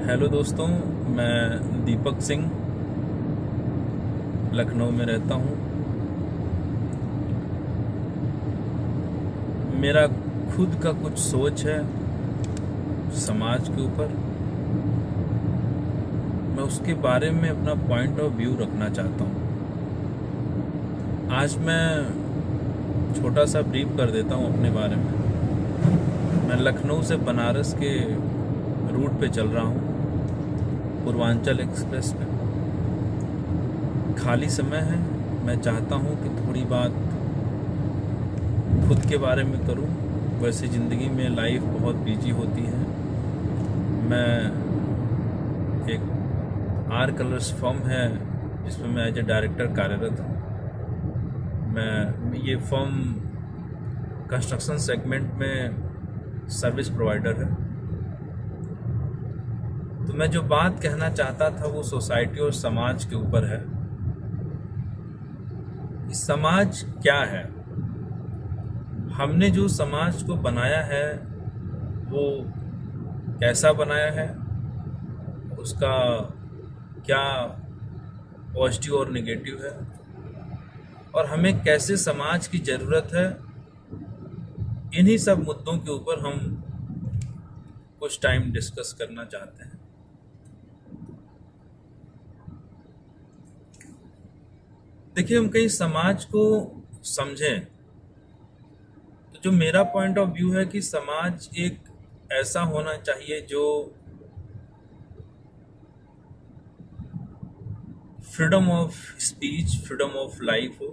Hello दोस्तों, मैं दीपक सिंह लखनऊ में रहता हूँ। मेरा खुद का कुछ सोच है समाज के ऊपर। मैं उसके बारे में अपना पॉइंट ऑफ व्यू रखना चाहता हूँ। आज मैं छोटा सा ब्रीफ कर देता हूँ अपने बारे में। मैं लखनऊ से बनारस के रूट पे चल रहा हूँ, पूर्वांचल एक्सप्रेस में। खाली समय है, मैं चाहता हूँ कि थोड़ी बात खुद के बारे में करूँ। वैसे ज़िंदगी में लाइफ बहुत बिजी होती है। मैं एक आर कलर्स फर्म है जिसमें मैं एज ए डायरेक्टर कार्यरत हूँ। मैं ये फर्म कंस्ट्रक्शन सेगमेंट में सर्विस प्रोवाइडर है। तो मैं जो बात कहना चाहता था वो सोसाइटी और समाज के ऊपर है। समाज क्या है? हमने जो समाज को बनाया है वो कैसा बनाया है, उसका क्या पॉजिटिव और नेगेटिव है, और हमें कैसे समाज की ज़रूरत है, इन्हीं सब मुद्दों के ऊपर हम कुछ टाइम डिस्कस करना चाहते हैं। देखिए, हम कहीं समाज को समझें तो जो मेरा पॉइंट ऑफ व्यू है कि समाज एक ऐसा होना चाहिए जो freedom of speech, freedom of life हो।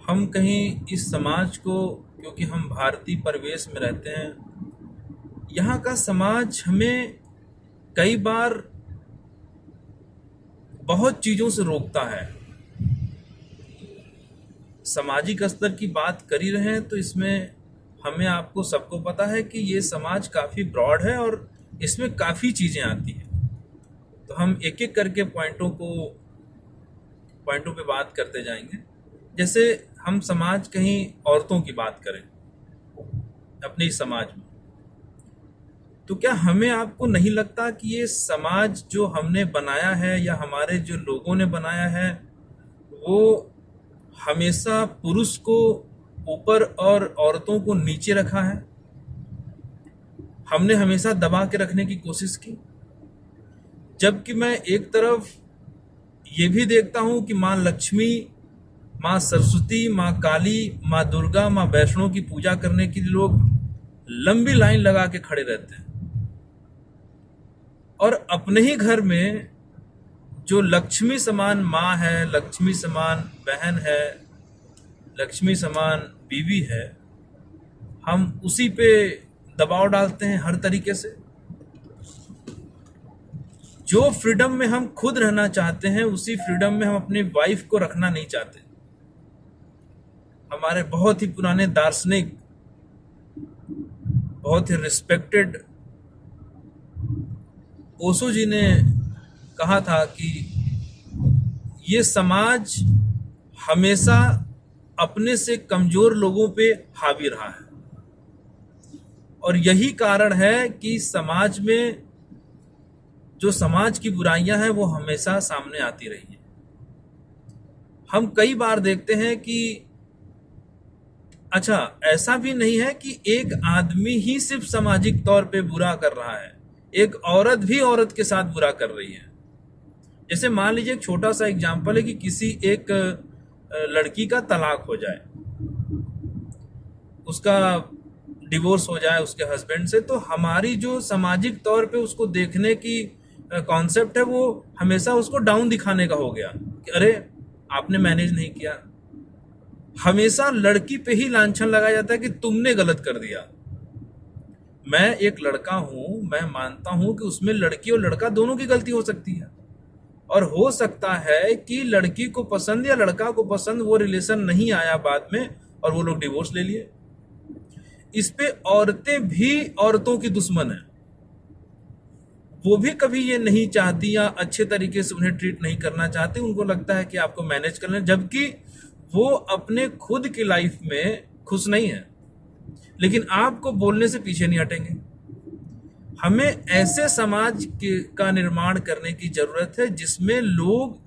हम कहीं इस समाज को, क्योंकि हम भारतीय परिवेश में रहते हैं, यहाँ का समाज हमें कई बार बहुत चीज़ों से रोकता है। सामाजिक स्तर की बात कर ही रहे हैं तो इसमें हमें, आपको सबको पता है कि ये समाज काफ़ी ब्रॉड है और इसमें काफ़ी चीज़ें आती हैं। तो हम एक एक करके पॉइंटों पे बात करते जाएंगे। जैसे हम समाज, कहीं औरतों की बात करें अपने समाज में, तो क्या हमें, आपको नहीं लगता कि ये समाज जो हमने बनाया है या हमारे जो लोगों ने बनाया है वो हमेशा पुरुष को ऊपर और औरतों को नीचे रखा है? हमने हमेशा दबा के रखने की कोशिश की। जबकि मैं एक तरफ ये भी देखता हूँ कि माँ लक्ष्मी, माँ सरस्वती, माँ काली, माँ दुर्गा, माँ वैष्णो की पूजा करने के लिए लोग लंबी लाइन लगा के खड़े रहते हैं, और अपने ही घर में जो लक्ष्मी समान माँ है, लक्ष्मी समान बहन है, लक्ष्मी समान बीवी है, हम उसी पे दबाव डालते हैं हर तरीके से। जो फ्रीडम में हम खुद रहना चाहते हैं उसी फ्रीडम में हम अपनी वाइफ को रखना नहीं चाहते। हमारे बहुत ही पुराने दार्शनिक, बहुत ही रिस्पेक्टेड ओशो जी ने कहा था कि ये समाज हमेशा अपने से कमजोर लोगों पे हावी रहा है, और यही कारण है कि समाज में जो समाज की बुराइयां हैं वो हमेशा सामने आती रही हैं। हम कई बार देखते हैं कि अच्छा, ऐसा भी नहीं है कि एक आदमी ही सिर्फ सामाजिक तौर पे बुरा कर रहा है, एक औरत भी औरत के साथ बुरा कर रही है। जैसे मान लीजिए, एक छोटा सा एग्जांपल है कि किसी एक लड़की का तलाक हो जाए, उसका डिवोर्स हो जाए उसके हस्बैंड से, तो हमारी जो सामाजिक तौर पे उसको देखने की कॉन्सेप्ट है वो हमेशा उसको डाउन दिखाने का हो गया कि अरे आपने मैनेज नहीं किया। हमेशा लड़की पे ही लांछन लगाया जाता है कि तुमने गलत कर दिया। मैं एक लड़का हूं, मैं मानता हूं कि उसमें लड़की और लड़का दोनों की गलती हो सकती है, और हो सकता है कि लड़की को पसंद या लड़का को पसंद वो रिलेशन नहीं आया बाद में और वो लोग डिवोर्स ले लिए। इस पे औरतें भी औरतों की दुश्मन है। वो भी कभी ये नहीं चाहती या अच्छे तरीके से उन्हें ट्रीट नहीं करना चाहती। उनको लगता है कि आपको मैनेज करना, जबकि वो अपने खुद की लाइफ में खुश नहीं है, लेकिन आपको बोलने से पीछे नहीं हटेंगे। हमें ऐसे समाज का निर्माण करने की जरूरत है जिसमें लोग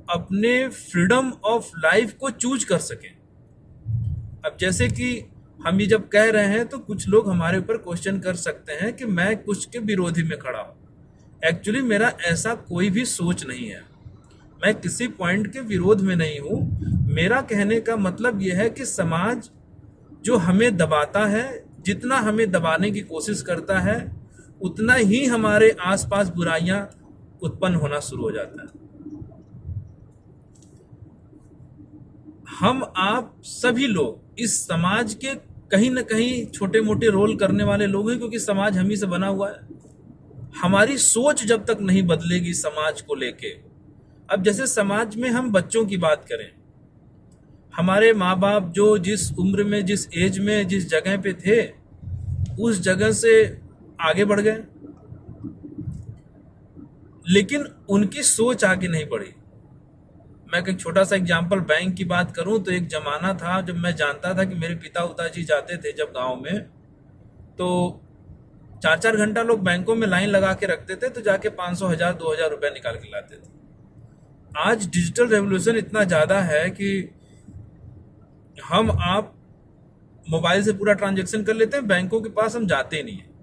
अपने फ्रीडम ऑफ लाइफ को चूज कर सकें। अब जैसे कि हम ये जब कह रहे हैं तो कुछ लोग हमारे ऊपर क्वेश्चन कर सकते हैं कि मैं कुछ के विरोधी में खड़ा हूं। एक्चुअली मेरा ऐसा कोई भी सोच नहीं है, मैं किसी पॉइंट के विरोध में नहीं हूं। मेरा कहने का मतलब यह है कि समाज जो हमें दबाता है, जितना हमें दबाने की कोशिश करता है, उतना ही हमारे आसपास बुराइयां उत्पन्न होना शुरू हो जाता है। हम आप सभी लोग इस समाज के कहीं ना कहीं छोटे मोटे रोल करने वाले लोग हैं, क्योंकि समाज हम ही से बना हुआ है। हमारी सोच जब तक नहीं बदलेगी समाज को लेके, अब जैसे समाज में हम बच्चों की बात करें, हमारे माँ बाप जो जिस उम्र में, जिस एज में, जिस जगह पे थे, उस जगह से आगे बढ़ गए, लेकिन उनकी सोच आगे नहीं बढ़ी। मैं एक छोटा सा एग्जांपल बैंक की बात करूं तो एक जमाना था जब मैं जानता था कि मेरे पिता जी जाते थे जब गांव में, तो 4-4 घंटा लोग बैंकों में लाइन लगा के रखते थे, तो जाके 500, 1000, 2000 रुपए निकाल के लाते थे। आज डिजिटल रेवोल्यूशन इतना ज्यादा है कि हम आप मोबाइल से पूरा ट्रांजैक्शन कर लेते हैं, बैंकों के पास हम जाते नहीं है।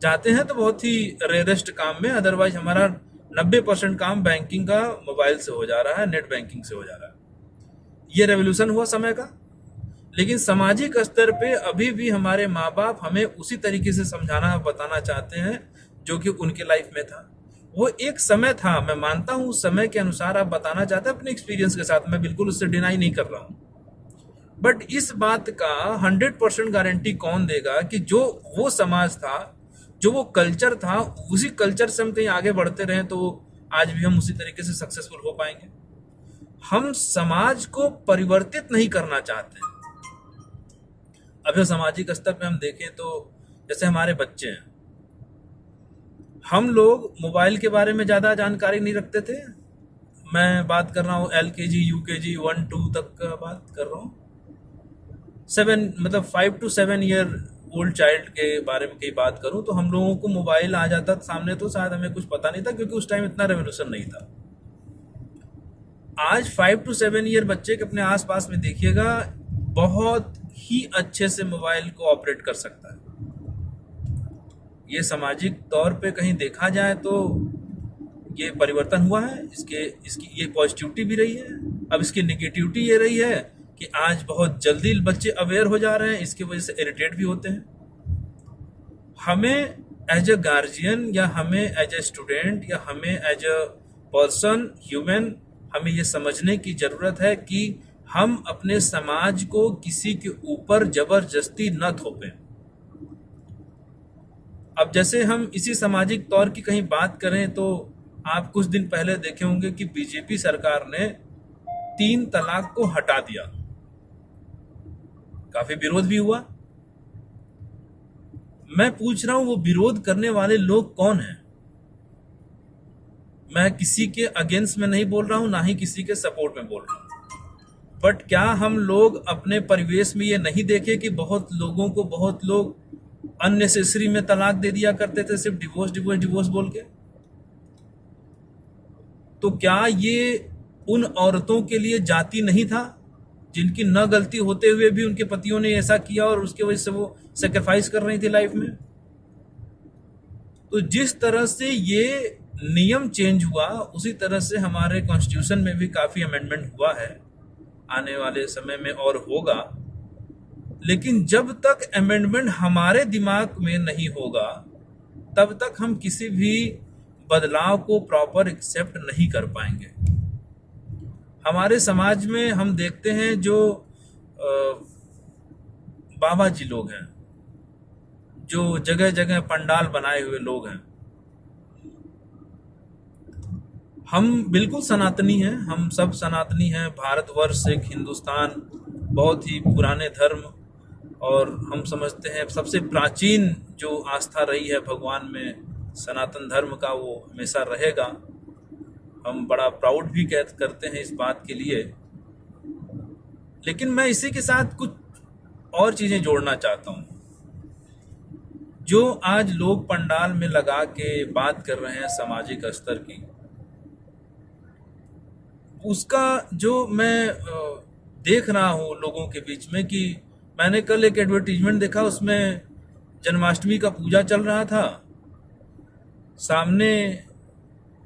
जाते हैं तो बहुत ही रेयरेस्ट काम में, अदरवाइज हमारा 90% काम बैंकिंग का मोबाइल से हो जा रहा है, नेट बैंकिंग से हो जा रहा है। ये रेवोल्यूशन हुआ समय का। लेकिन सामाजिक स्तर पे अभी भी हमारे माँ बाप हमें उसी तरीके से समझाना, बताना चाहते हैं जो कि उनके लाइफ में था। वो एक समय था, मैं मानता हूँ, उस समय के अनुसार आप बताना चाहते हैं अपने एक्सपीरियंस के साथ, मैं बिल्कुल उससे डिनाई नहीं कर रहा हूँ। बट इस बात का 100% गारंटी कौन देगा कि जो वो समाज था, जो वो कल्चर था, उसी कल्चर से हम कहीं आगे बढ़ते रहे तो आज भी हम उसी तरीके से सक्सेसफुल हो पाएंगे। हम समाज को परिवर्तित नहीं करना चाहते। अब सामाजिक स्तर पे हम देखें तो जैसे हमारे बच्चे हैं, हम लोग मोबाइल के बारे में ज़्यादा जानकारी नहीं रखते थे। मैं बात कर रहा हूँ LKG, UKG, 1-2 तक का बात कर रहा हूँ। 5 to 7 ईयर ओल्ड चाइल्ड के बारे में कई बात करूं तो हम लोगों को मोबाइल आ जाता सामने तो शायद हमें कुछ पता नहीं था, क्योंकि उस टाइम इतना रेवोल्यूशन नहीं था। आज 5 to 7 ईयर बच्चे के अपने आसपास में देखिएगा, बहुत ही अच्छे से मोबाइल को ऑपरेट कर सकता है। ये सामाजिक तौर पे कहीं देखा जाए तो ये परिवर्तन हुआ है। इसकी ये पॉजिटिविटी भी रही है। अब इसकी नेगेटिविटी ये रही है कि आज बहुत जल्दी बच्चे अवेयर हो जा रहे हैं, इसकी वजह से इरिटेट भी होते हैं। हमें एज अ गार्जियन, या हमें एज अ स्टूडेंट, या हमें एज अ पर्सन, ह्यूमन, हमें ये समझने की जरूरत है कि हम अपने समाज को किसी के ऊपर जबरदस्ती न थोपें। अब जैसे हम इसी सामाजिक तौर की कहीं बात करें तो आप कुछ दिन पहले देखे होंगे कि बीजेपी सरकार ने 3 तलाक को हटा दिया। काफी विरोध भी हुआ। मैं पूछ रहा हूं वो विरोध करने वाले लोग कौन हैं? मैं किसी के अगेंस्ट में नहीं बोल रहा हूं, ना ही किसी के सपोर्ट में बोल रहा हूं। बट क्या हम लोग अपने परिवेश में ये नहीं देखे कि बहुत लोग अननेसेसरी में तलाक दे दिया करते थे, सिर्फ डिवोर्स बोल के? तो क्या ये उन औरतों के लिए जाति नहीं था जिनकी न गलती होते हुए भी उनके पतियों ने ऐसा किया और उसके वजह से वो सेक्रीफाइस कर रही थी लाइफ में? तो जिस तरह से ये नियम चेंज हुआ, उसी तरह से हमारे कॉन्स्टिट्यूशन में भी काफी अमेंडमेंट हुआ है, आने वाले समय में और होगा। लेकिन जब तक अमेंडमेंट हमारे दिमाग में नहीं होगा, तब तक हम किसी भी बदलाव को प्रॉपर एक्सेप्ट नहीं कर पाएंगे। हमारे समाज में हम देखते हैं जो बाबा जी लोग हैं, जो जगह जगह पंडाल बनाए हुए लोग हैं, हम बिल्कुल सनातनी हैं, हम सब सनातनी हैं। भारतवर्ष, एक हिंदुस्तान, बहुत ही पुराने धर्म, और हम समझते हैं सबसे प्राचीन जो आस्था रही है भगवान में, सनातन धर्म का, वो हमेशा रहेगा। हम बड़ा प्राउड भी करते हैं इस बात के लिए। लेकिन मैं इसी के साथ कुछ और चीज़ें जोड़ना चाहता हूँ। जो आज लोग पंडाल में लगा के बात कर रहे हैं सामाजिक स्तर की, उसका जो मैं देख रहा हूँ लोगों के बीच में कि मैंने कल एक एडवर्टीजमेंट देखा, उसमें जन्माष्टमी का पूजा चल रहा था, सामने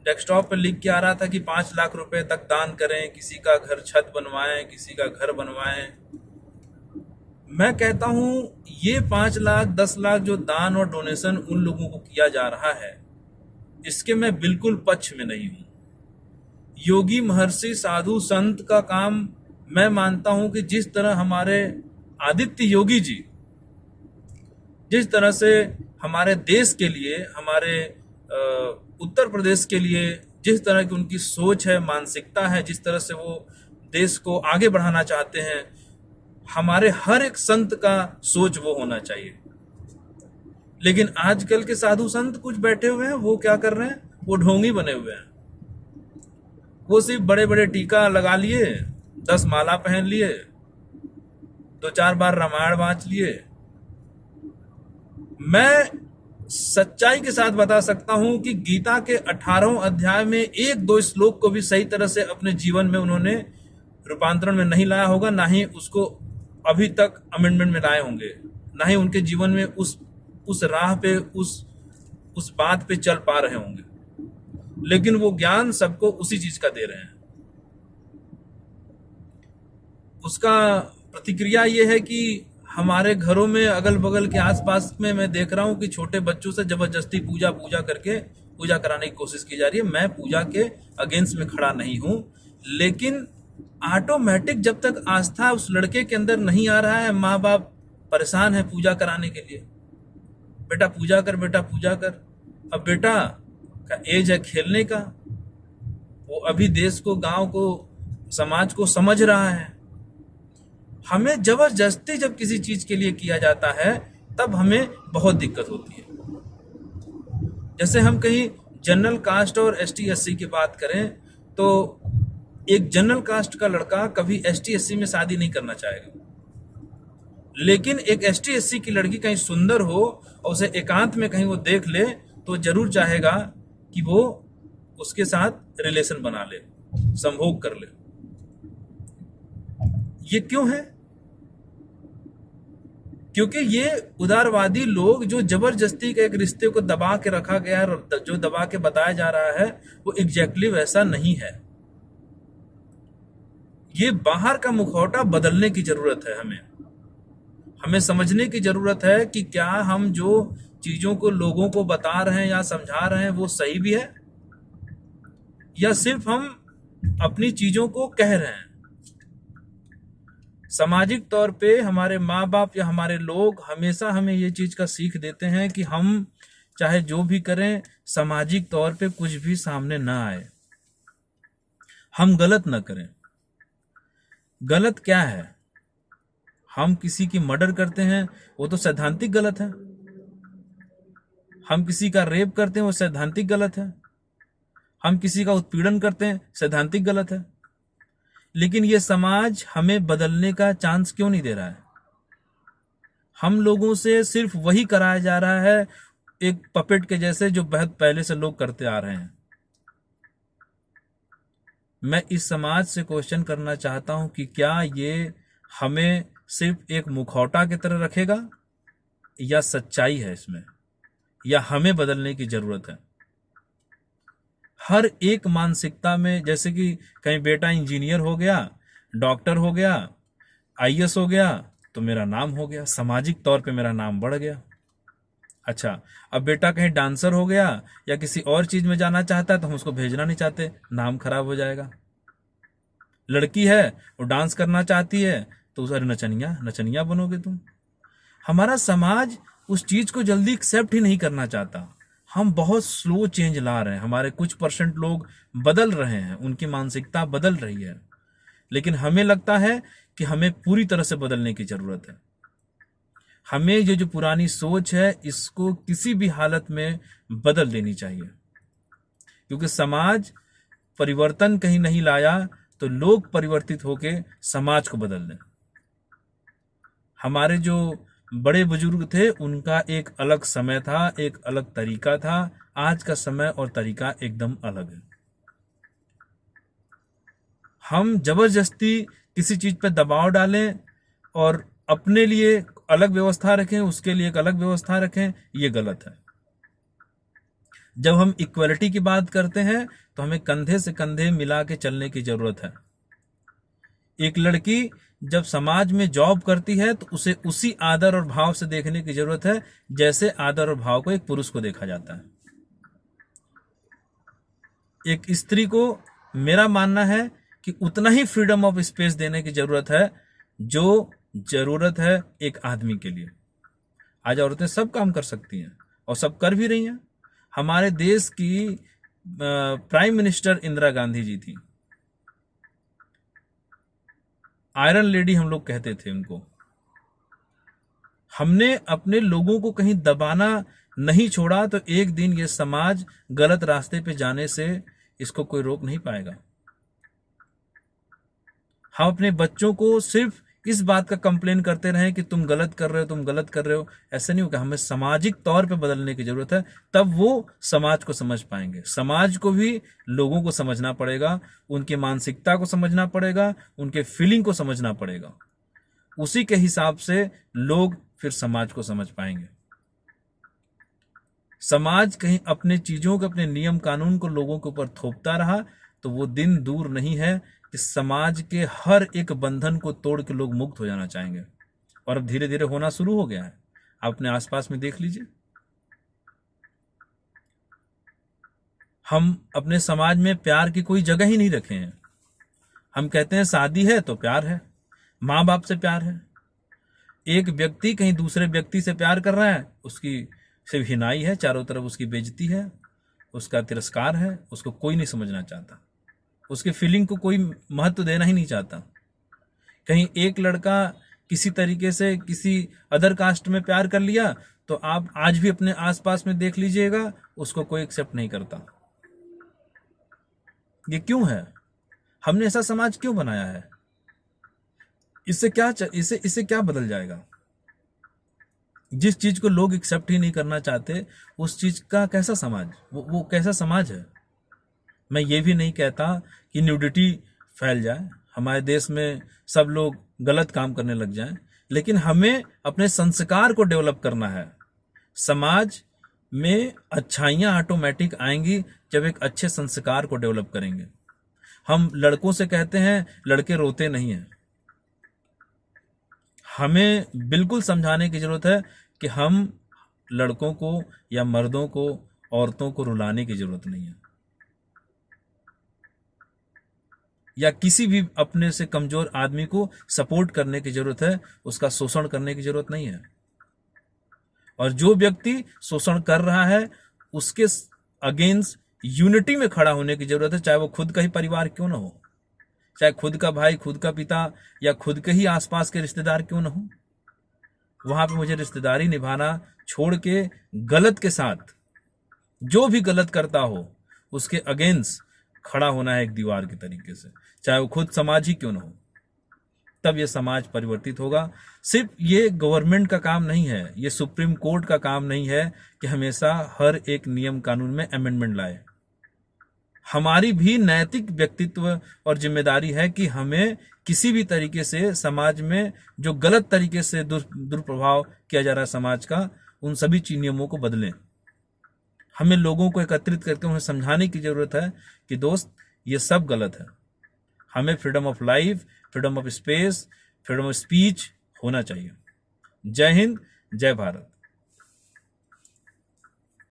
डेस्कटॉप पर लिख के आ रहा था कि 5 लाख रुपए तक दान करें, किसी का घर छत बनवाएं, किसी का घर बनवाएं। मैं कहता हूं ये 5 लाख 10 लाख जो दान और डोनेशन उन लोगों को किया जा रहा है, इसके मैं बिल्कुल पक्ष में नहीं हूं। योगी महर्षि साधु संत का काम मैं मानता हूं कि जिस तरह हमारे आदित्य योगी जी जिस तरह से हमारे देश के लिए, हमारे उत्तर प्रदेश के लिए जिस तरह की उनकी सोच है, मानसिकता है, जिस तरह से वो देश को आगे बढ़ाना चाहते हैं, हमारे हर एक संत का सोच वो होना चाहिए। लेकिन आजकल के साधु संत कुछ बैठे हुए हैं, वो क्या कर रहे हैं, वो ढोंगी बने हुए हैं। वो सिर्फ बड़े बड़े टीका लगा लिए, 10 माला पहन लिए, 2-4 बार रामायण वाँच लिए। मैं सच्चाई के साथ बता सकता हूं कि गीता के 18वें अध्याय में 1-2 श्लोक को भी सही तरह से अपने जीवन में उन्होंने रूपांतरण में नहीं लाया होगा, ना ही उसको अभी तक अमेंडमेंट में लाए होंगे, ना ही उनके जीवन में उस राह पे उस बात पे चल पा रहे होंगे। लेकिन वो ज्ञान सबको उसी चीज का दे रहे हैं। उसका प्रतिक्रिया ये है कि हमारे घरों में अगल बगल के आसपास में मैं देख रहा हूं कि छोटे बच्चों से जबरदस्ती पूजा करके पूजा कराने की कोशिश की जा रही है। मैं पूजा के अगेंस्ट में खड़ा नहीं हूं, लेकिन ऑटोमेटिक जब तक आस्था उस लड़के के अंदर नहीं आ रहा है, माँ बाप परेशान है पूजा कराने के लिए, बेटा पूजा कर, बेटा पूजा कर। अब बेटा का एज है खेलने का, वो अभी देश को, गांव को, समाज को समझ रहा है। हमें जबरदस्ती जब किसी चीज के लिए किया जाता है तब हमें बहुत दिक्कत होती है। जैसे हम कहीं जनरल कास्ट और एसटी एससी की बात करें तो एक जनरल कास्ट का लड़का कभी एसटी एससी में शादी नहीं करना चाहेगा, लेकिन एक एसटी एससी की लड़की कहीं सुंदर हो और उसे एकांत में कहीं वो देख ले तो जरूर चाहेगा कि वो उसके साथ रिलेशन बना ले, संभोग कर ले। ये क्यों है? क्योंकि ये उदारवादी लोग जो जबरदस्ती के एक रिश्ते को दबा के रखा गया है, जो दबा के बताया जा रहा है, वो एग्जैक्टली वैसा नहीं है। ये बाहर का मुखौटा बदलने की जरूरत है। हमें समझने की जरूरत है कि क्या हम जो चीजों को लोगों को बता रहे हैं या समझा रहे हैं वो सही भी है, या सिर्फ हम अपनी चीजों को कह रहे हैं। सामाजिक तौर पे हमारे माँ बाप या हमारे लोग हमेशा हमें ये चीज का सीख देते हैं कि हम चाहे जो भी करें, सामाजिक तौर पे कुछ भी सामने ना आए, हम गलत ना करें। गलत क्या है? हम किसी की मर्डर करते हैं, वो तो सैद्धांतिक गलत है। हम किसी का रेप करते हैं, वो सैद्धांतिक गलत है। हम किसी का उत्पीड़न करते हैं, सैद्धांतिक गलत है। लेकिन ये समाज हमें बदलने का चांस क्यों नहीं दे रहा है? हम लोगों से सिर्फ वही कराया जा रहा है, एक पपेट के जैसे, जो बहुत पहले से लोग करते आ रहे हैं। मैं इस समाज से क्वेश्चन करना चाहता हूं कि क्या ये हमें सिर्फ एक मुखौटा की तरह रखेगा, या सच्चाई है इसमें, या हमें बदलने की जरूरत है। हर एक मानसिकता में, जैसे कि कहीं बेटा इंजीनियर हो गया, डॉक्टर हो गया, आईएएस हो गया तो मेरा नाम हो गया, सामाजिक तौर पे मेरा नाम बढ़ गया। अच्छा, अब बेटा कहीं डांसर हो गया या किसी और चीज में जाना चाहता है तो हम उसको भेजना नहीं चाहते, नाम खराब हो जाएगा। लड़की है, वो डांस करना चाहती है तो अरे नचनिया बनोगे तुम। हमारा समाज उस चीज को जल्दी एक्सेप्ट ही नहीं करना चाहता। हम बहुत स्लो चेंज ला रहे हैं, हमारे कुछ परसेंट लोग बदल रहे हैं, उनकी मानसिकता बदल रही है, लेकिन हमें लगता है कि हमें पूरी तरह से बदलने की जरूरत है। हमें ये जो पुरानी सोच है इसको किसी भी हालत में बदल देनी चाहिए, क्योंकि समाज परिवर्तन कहीं नहीं लाया तो लोग परिवर्तित होके समाज को बदल दें। हमारे जो बड़े बुजुर्ग थे, उनका एक अलग समय था, एक अलग तरीका था। आज का समय और तरीका एकदम अलग है। हम जबरदस्ती किसी चीज पे दबाव डालें और अपने लिए अलग व्यवस्था रखें, उसके लिए एक अलग व्यवस्था रखें, ये गलत है। जब हम इक्वलिटी की बात करते हैं तो हमें कंधे से कंधे मिला के चलने की जरूरत है। एक लड़की जब समाज में जॉब करती है तो उसे उसी आदर और भाव से देखने की जरूरत है जैसे आदर और भाव को एक पुरुष को देखा जाता है। एक स्त्री को मेरा मानना है कि उतना ही फ्रीडम ऑफ स्पेस देने की जरूरत है जो जरूरत है एक आदमी के लिए। आज औरतें सब काम कर सकती हैं और सब कर भी रही हैं। हमारे देश की प्राइम मिनिस्टर इंदिरा गांधी जी थी, आयरन लेडी हम लोग कहते थे उनको। हमने अपने लोगों को कहीं दबाना नहीं छोड़ा तो एक दिन ये समाज गलत रास्ते पे जाने से इसको कोई रोक नहीं पाएगा। हम अपने बच्चों को सिर्फ इस बात का कंप्लेन करते रहे कि तुम गलत कर रहे हो, तुम गलत कर रहे हो, ऐसा नहीं होगा। हमें सामाजिक तौर पे बदलने की जरूरत है, तब वो समाज को समझ पाएंगे। समाज को भी लोगों को समझना पड़ेगा, उनकी मानसिकता को समझना पड़ेगा, उनके फीलिंग को समझना पड़ेगा। उसी के हिसाब से लोग फिर समाज को समझ पाएंगे। समाज कहीं अपने चीजों को, अपने नियम कानून को लोगों के ऊपर थोपता रहा तो वो दिन दूर नहीं है कि समाज के हर एक बंधन को तोड़ के लोग मुक्त हो जाना चाहेंगे। और अब धीरे धीरे होना शुरू हो गया है। आप अपने आसपास में देख लीजिए। हम अपने समाज में प्यार की कोई जगह ही नहीं रखे हैं। हम कहते हैं शादी है तो प्यार है, माँ बाप से प्यार है। एक व्यक्ति कहीं दूसरे व्यक्ति से प्यार कर रहा है, उसकी सिर्फ हिनाई है, चारों तरफ उसकी बेइज्जती है, उसका तिरस्कार है, उसको कोई नहीं समझना चाहता, उसके फीलिंग को कोई महत्व देना ही नहीं चाहता। कहीं एक लड़का किसी तरीके से किसी अदर कास्ट में प्यार कर लिया तो आप आज भी अपने आसपास में देख लीजिएगा, उसको कोई एक्सेप्ट नहीं करता। ये क्यों है? हमने ऐसा समाज क्यों बनाया है? इससे क्या बदल जाएगा? जिस चीज को लोग एक्सेप्ट ही नहीं करना चाहते, उस चीज का कैसा समाज, वो कैसा समाज है? मैं ये भी नहीं कहता कि न्यूडिटी फैल जाए, हमारे देश में सब लोग गलत काम करने लग जाएं, लेकिन हमें अपने संस्कार को डेवलप करना है। समाज में अच्छाइयाँ ऑटोमेटिक आएंगी जब एक अच्छे संस्कार को डेवलप करेंगे। हम लड़कों से कहते हैं लड़के रोते नहीं हैं। हमें बिल्कुल समझाने की जरूरत है कि हम लड़कों को या मर्दों को, औरतों को रुलाने की जरूरत नहीं है, या किसी भी अपने से कमजोर आदमी को सपोर्ट करने की जरूरत है, उसका शोषण करने की जरूरत नहीं है। और जो व्यक्ति शोषण कर रहा है उसके अगेंस्ट यूनिटी में खड़ा होने की जरूरत है, चाहे वो खुद का ही परिवार क्यों ना हो, चाहे खुद का भाई, खुद का पिता या खुद के ही आसपास के रिश्तेदार क्यों ना हो। वहां पे मुझे रिश्तेदारी निभाना छोड़ के गलत के साथ जो भी गलत करता हो उसके अगेंस्ट खड़ा होना है एक दीवार के तरीके से, चाहे वो खुद समाज ही क्यों ना हो। तब ये समाज परिवर्तित होगा। सिर्फ ये गवर्नमेंट का काम नहीं है, ये सुप्रीम कोर्ट का काम नहीं है कि हमेशा हर एक नियम कानून में अमेंडमेंट लाए। हमारी भी नैतिक व्यक्तित्व और जिम्मेदारी है कि हमें किसी भी तरीके से समाज में जो गलत तरीके से दुष्प्रभाव किया जा रहा है समाज का, उन सभी नियमों को बदलें। हमें लोगों को एकत्रित करके उन्हें समझाने की जरूरत है कि दोस्त ये सब गलत है। हमें freedom of life, freedom of space, freedom of speech होना चाहिए। जय हिंद, जय भारत।